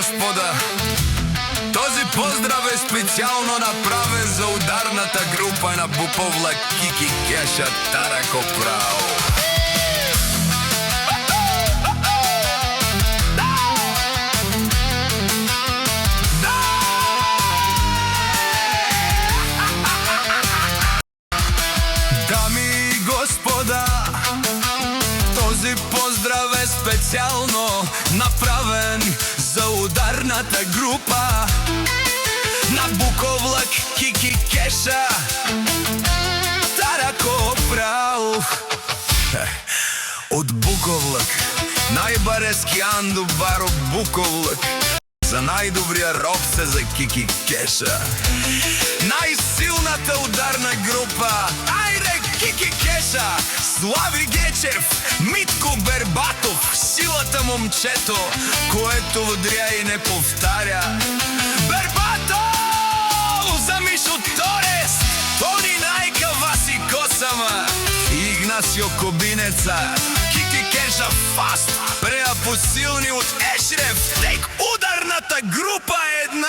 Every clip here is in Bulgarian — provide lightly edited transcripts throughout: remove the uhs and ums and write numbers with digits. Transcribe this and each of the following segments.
господа, този поздрав е специално направен за ударната група на Буковлак, Кики, Кеша, Тарако, Прао. Дами и господа, този поздрав е специално направен за ударната група на Буковлак, Кики, Кеша, Тарако, Прао. От Буковлак, най-барески Андо Баро Буковлак, за най-добрия робце за Кики, Кеша, най-силната ударна група, айде Кики, Кеша, Слави Гечев, Митко Бербатов, силата момчето, което удря и не повтаря. Бербатов за Мишо Торес, Тони Найка, Васи Косама, Игнасио Кобинеца, Кики, Кеша, Фаст, Преа посилни от Ешреф, тек ударната група една.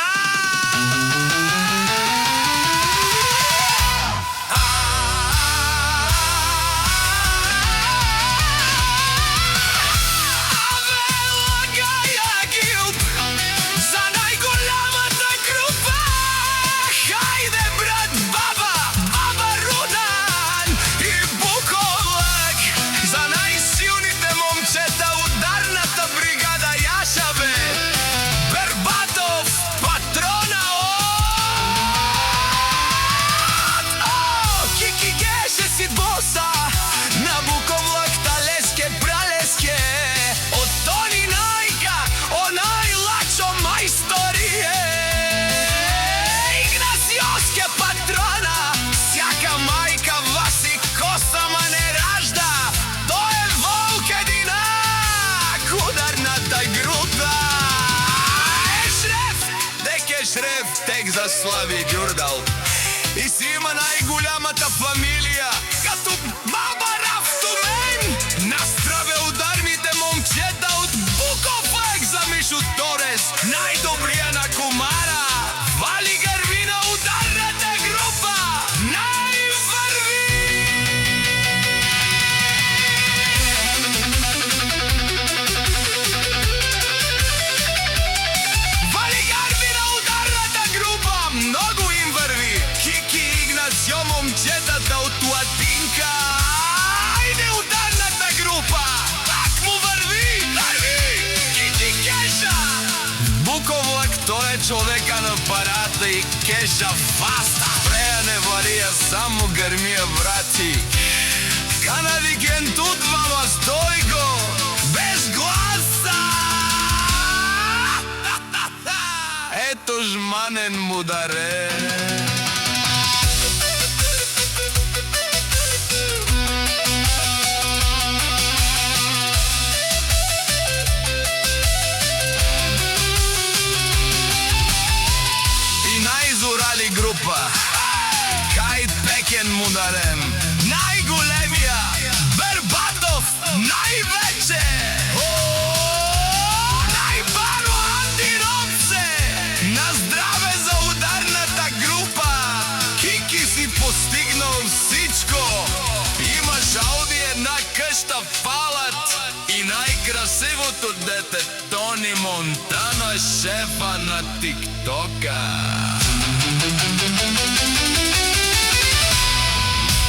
Ешреф, тек за Слави Гюрдал. И си има най-голямата фамилия, като Баба Рафтомен. Настраве ударните момчета от Буковлак за Мишо Торес, най-добрия на Комара. Вали гърви на ударната група, най-върви! Вали гърви на ударната група, много им върви. Кики, Игнасио, момчетата от Латинка. Айде ударната група, пак му върви, върви! Кики, Кеша! Буковлак, той е човека на парата и Кеша Фаста. Прея не вария, само гърмия, брати. Канадикен тут вама стойко, без гласа! Ето жманен мударе. Най-зорали група, Кайт Пекен мударем, най-големия Бербатов, най-вече най-баро Андиновце. На здраве за ударната група. Кики си постигнал всичко. Имаш Ауди, една къща, палат и най-красивото дете Тони Монтана, шефа на ТикТока.